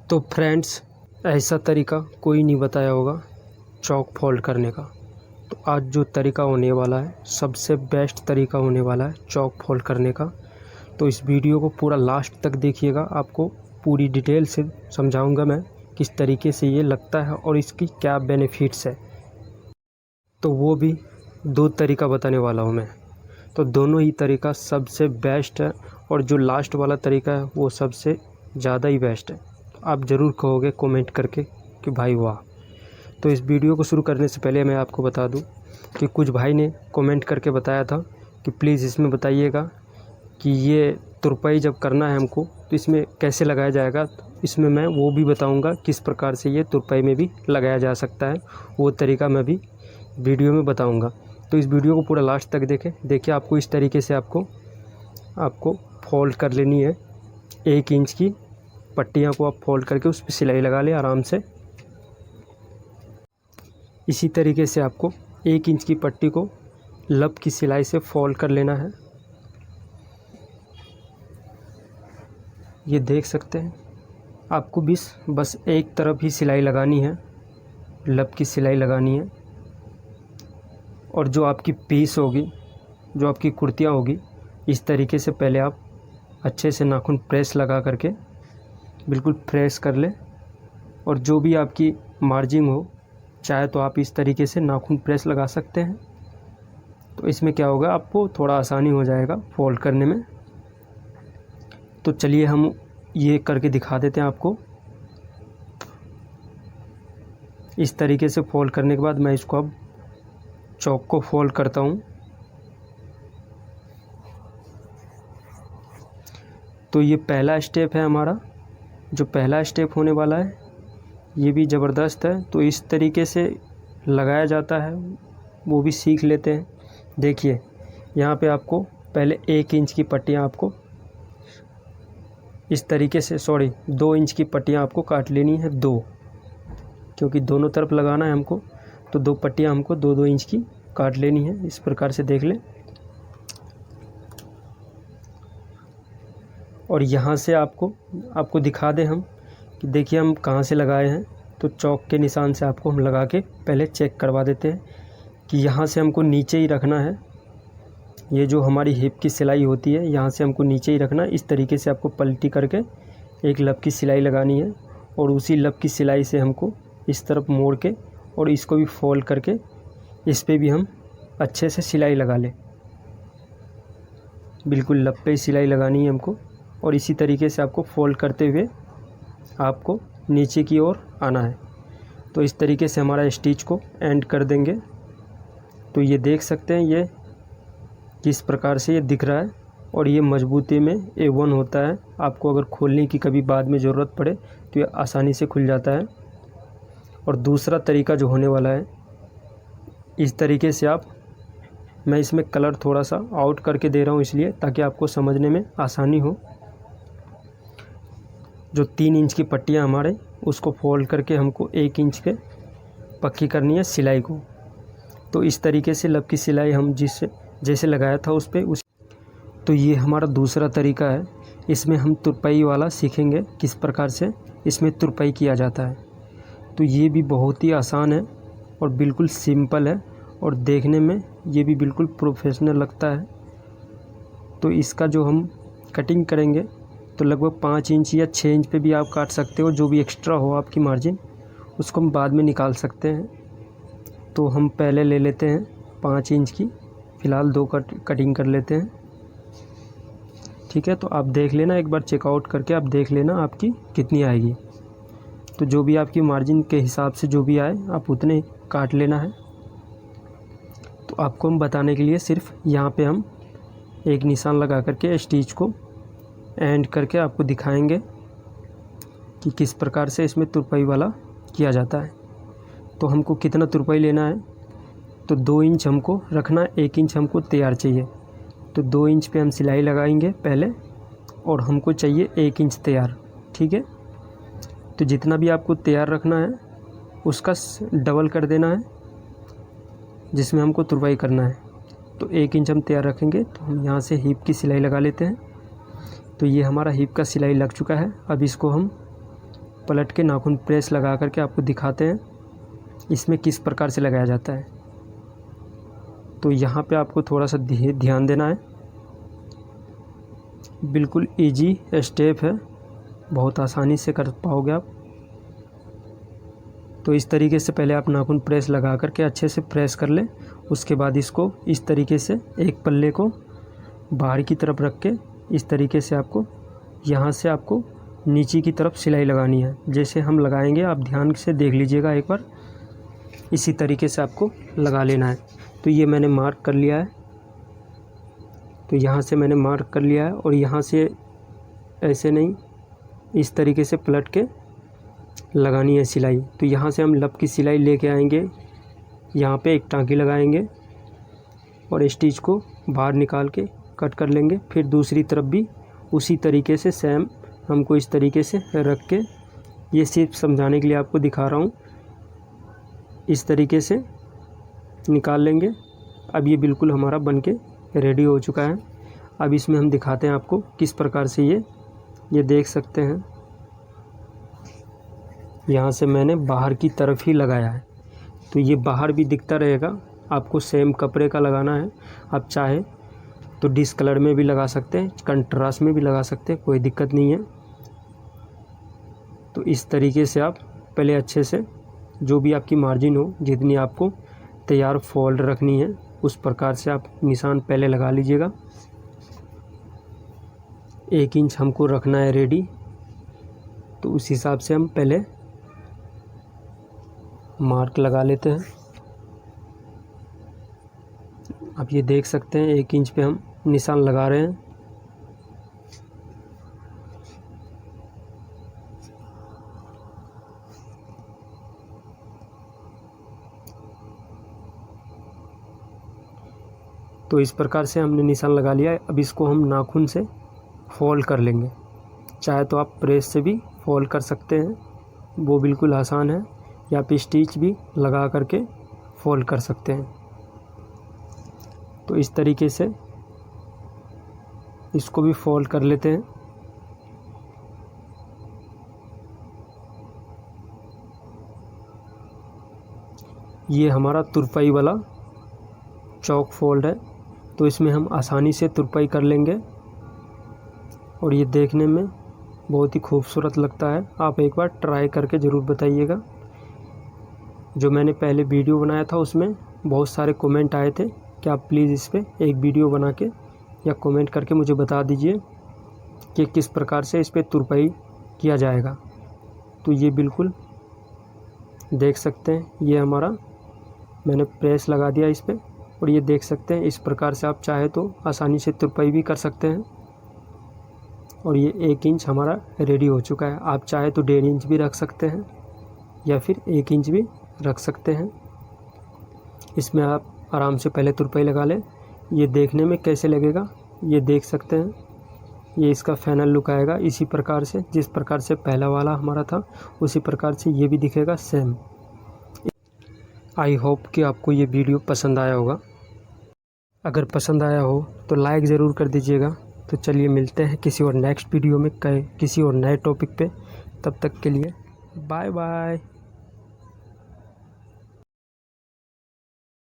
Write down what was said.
तो फ्रेंड्स, ऐसा तरीका कोई नहीं बताया होगा चौक फोल्ड करने का। तो आज जो तरीका होने वाला है सबसे बेस्ट तरीका होने वाला है चौक फोल्ड करने का। तो इस वीडियो को पूरा लास्ट तक देखिएगा, आपको पूरी डिटेल से समझाऊंगा मैं किस तरीके से ये लगता है और इसकी क्या बेनिफिट्स है। तो वो भी 2 तरीका बताने वाला हूँ मैं। तो दोनों ही तरीका सबसे बेस्ट है और जो लास्ट वाला तरीका है वो सबसे ज़्यादा ही बेस्ट है। आप ज़रूर कहोगे कमेंट करके कि भाई वाह। तो इस वीडियो को शुरू करने से पहले मैं आपको बता दूं कि कुछ भाई ने कमेंट करके बताया था कि प्लीज़ इसमें बताइएगा कि ये तुरपाई जब करना है हमको तो इसमें कैसे लगाया जाएगा। तो इसमें मैं वो भी बताऊंगा किस प्रकार से ये तुरपाई में भी लगाया जा सकता है, वो तरीका मैं भी वीडियो में बताऊंगा। तो इस वीडियो को पूरा लास्ट तक देखें। देखिए, आपको इस तरीके से आपको फोल्ड कर लेनी है। 1 इंच की पट्टियाँ को आप फोल्ड करके उस पर सिलाई लगा लें आराम से। इसी तरीके से आपको 1 इंच की पट्टी को लब की सिलाई से फोल्ड कर लेना है। ये देख सकते हैं, आपको बस एक तरफ ही सिलाई लगानी है, लब की सिलाई लगानी है। और जो आपकी पीस होगी, जो आपकी कुर्तियाँ होगी, इस तरीके से पहले आप अच्छे से नाखून प्रेस लगा करके बिल्कुल प्रेस कर लें। और जो भी आपकी मार्जिंग हो, चाहे तो आप इस तरीके से नाखून प्रेस लगा सकते हैं। तो इसमें क्या होगा, आपको थोड़ा आसानी हो जाएगा फोल्ड करने में। तो चलिए हम ये करके दिखा देते हैं आपको। इस तरीके से फोल्ड करने के बाद मैं इसको अब चौक को फोल्ड करता हूँ। तो ये पहला स्टेप है हमारा, जो पहला स्टेप होने वाला है ये भी ज़बरदस्त है। तो इस तरीके से लगाया जाता है, वो भी सीख लेते हैं। देखिए, यहाँ पे आपको पहले 1 इंच की पट्टियाँ आपको इस तरीके से 2 इंच की पट्टियाँ आपको काट लेनी है, 2, क्योंकि दोनों तरफ लगाना है हमको। तो 2 पट्टियाँ हमको 2-2 इंच की काट लेनी है। इस प्रकार से देख लें। और यहाँ से आपको दिखा दें हम कि देखिए हम कहाँ से लगाए हैं। तो चौक के निशान से आपको हम लगा के पहले चेक करवा देते हैं कि यहाँ से हमको नीचे ही रखना है। ये जो हमारी हिप की सिलाई होती है, यहाँ से हमको नीचे ही रखना है। इस तरीके से आपको पलटी करके एक लब की सिलाई लगानी है और उसी लब की सिलाई से हमको इस तरफ मोड़ के और इसको भी फोल्ड करके इस पे भी हम अच्छे से सिलाई लगा लें। बिल्कुल लब पे ही सिलाई लगानी है हमको। और इसी तरीके से आपको फोल्ड करते हुए आपको नीचे की ओर आना है। तो इस तरीके से हमारा स्टिच को एंड कर देंगे। तो ये देख सकते हैं ये किस प्रकार से ये दिख रहा है और ये मजबूती में A1 होता है। आपको अगर खोलने की कभी बाद में ज़रूरत पड़े तो ये आसानी से खुल जाता है। और दूसरा तरीका जो होने वाला है, इस तरीके से मैं इसमें कलर थोड़ा सा आउट करके दे रहा हूँ इसलिए ताकि आपको समझने में आसानी हो। जो 3 इंच की पट्टियाँ हमारे, उसको फोल्ड करके हमको 1 इंच के पक्की करनी है सिलाई को। तो इस तरीके से लब की सिलाई हम जैसे लगाया था उस पर तो ये हमारा दूसरा तरीका है। इसमें हम तुरपाई वाला सीखेंगे, किस प्रकार से इसमें तुरपाई किया जाता है। तो ये भी बहुत ही आसान है और बिल्कुल सिंपल है और देखने में ये भी बिल्कुल प्रोफेशनल लगता है। तो इसका जो हम कटिंग करेंगे तो लगभग 5 इंच या 6 इंच पे भी आप काट सकते हो। जो भी एक्स्ट्रा हो आपकी मार्जिन, उसको हम बाद में निकाल सकते हैं। तो हम पहले ले लेते हैं 5 इंच की, फ़िलहाल 2 कटिंग कर लेते हैं। ठीक है, तो आप देख लेना, एक बार चेकआउट करके आप देख लेना आपकी कितनी आएगी। तो जो भी आपकी मार्जिन के हिसाब से जो भी आए आप उतने काट लेना है। तो आपको हम बताने के लिए सिर्फ यहाँ पे हम एक निशान लगा करके स्टिच को एंड करके आपको दिखाएंगे कि किस प्रकार से इसमें तुरपाई वाला किया जाता है। तो हमको कितना तुरपाई लेना है, तो 2 इंच हमको रखना है, 1 इंच हमको तैयार चाहिए। तो 2 इंच पे हम सिलाई लगाएंगे पहले और हमको चाहिए 1 इंच तैयार। ठीक है, तो जितना भी आपको तैयार रखना है उसका डबल कर देना है जिसमें हमको तुरपाई करना है। तो 1 इंच हम तैयार रखेंगे। तो हम यहाँ से हिप की सिलाई लगा लेते हैं। तो ये हमारा हिप का सिलाई लग चुका है। अब इसको हम पलट के नाखून प्रेस लगा करके आपको दिखाते हैं इसमें किस प्रकार से लगाया जाता है। तो यहाँ पे आपको थोड़ा सा ध्यान देना है। बिल्कुल इजी स्टेप है, बहुत आसानी से कर पाओगे आप। तो इस तरीके से पहले आप नाखून प्रेस लगा करके अच्छे से प्रेस कर लें। उसके बाद इसको इस तरीके से एक पल्ले को बाहर की तरफ रख के इस तरीके से आपको यहाँ से आपको नीचे की तरफ सिलाई लगानी है। जैसे हम लगाएंगे आप ध्यान से देख लीजिएगा एक बार, इसी तरीके से आपको लगा लेना है। तो ये मैंने मार्क कर लिया है, तो यहाँ से मैंने मार्क कर लिया है और यहाँ से ऐसे नहीं, इस तरीके से पलट के लगानी है सिलाई। तो यहाँ से हम लब की सिलाई लेके आएंगे, यहाँ पे एक टाँकी लगाएंगे और स्टिच को बाहर निकाल के कट कर लेंगे। फिर दूसरी तरफ भी उसी तरीके से सेम हमको इस तरीके से रख के, ये सिर्फ समझाने के लिए आपको दिखा रहा हूँ, इस तरीके से निकाल लेंगे। अब ये बिल्कुल हमारा बन के रेडी हो चुका है। अब इसमें हम दिखाते हैं आपको किस प्रकार से ये देख सकते हैं। यहाँ से मैंने बाहर की तरफ ही लगाया है, तो ये बाहर भी दिखता रहेगा। आपको सेम कपड़े का लगाना है, आप चाहे तो डिस्कलर में भी लगा सकते हैं, कंट्रास्ट में भी लगा सकते हैं, कोई दिक्कत नहीं है। तो इस तरीके से आप पहले अच्छे से जो भी आपकी मार्जिन हो, जितनी आपको तैयार फोल्ड रखनी है, उस प्रकार से आप निशान पहले लगा लीजिएगा। 1 इंच हमको रखना है रेडी, तो उस हिसाब से हम पहले मार्क लगा लेते हैं। आप ये देख सकते हैं 1 इंच पे हम निशान लगा रहे हैं। तो इस प्रकार से हमने निशान लगा लिया है। अब इसको हम नाखून से फोल्ड कर लेंगे। चाहे तो आप प्रेस से भी फोल्ड कर सकते हैं, वो बिल्कुल आसान है, या फिर स्टिच भी लगा करके फोल्ड कर सकते हैं। तो इस तरीके से इसको भी फोल्ड कर लेते हैं। ये हमारा तुरपाई वाला चौक फोल्ड है, तो इसमें हम आसानी से तुरपाई कर लेंगे और ये देखने में बहुत ही खूबसूरत लगता है। आप एक बार ट्राई करके ज़रूर बताइएगा। जो मैंने पहले वीडियो बनाया था उसमें बहुत सारे कमेंट आए थे कि आप प्लीज़ इस पर एक वीडियो बना के या कमेंट करके मुझे बता दीजिए कि किस प्रकार से इस पर तुरपाई किया जाएगा। तो ये बिल्कुल देख सकते हैं, ये हमारा मैंने प्रेस लगा दिया इस पर, और ये देख सकते हैं इस प्रकार से आप चाहे तो आसानी से तुरपाई भी कर सकते हैं। और ये 1 इंच हमारा रेडी हो चुका है। आप चाहे तो 1.5 इंच भी रख सकते हैं या फिर 1 इंच भी रख सकते हैं। इसमें आप आराम से पहले तुरपाई लगा लें। ये देखने में कैसे लगेगा ये देख सकते हैं, ये इसका फाइनल लुक आएगा इसी प्रकार से, जिस प्रकार से पहला वाला हमारा था उसी प्रकार से ये भी दिखेगा सेम। आई होप कि आपको ये वीडियो पसंद आया होगा। अगर पसंद आया हो तो लाइक ज़रूर कर दीजिएगा। तो चलिए मिलते हैं किसी और नेक्स्ट वीडियो में किसी और नए टॉपिक पे। तब तक के लिए बाय बाय।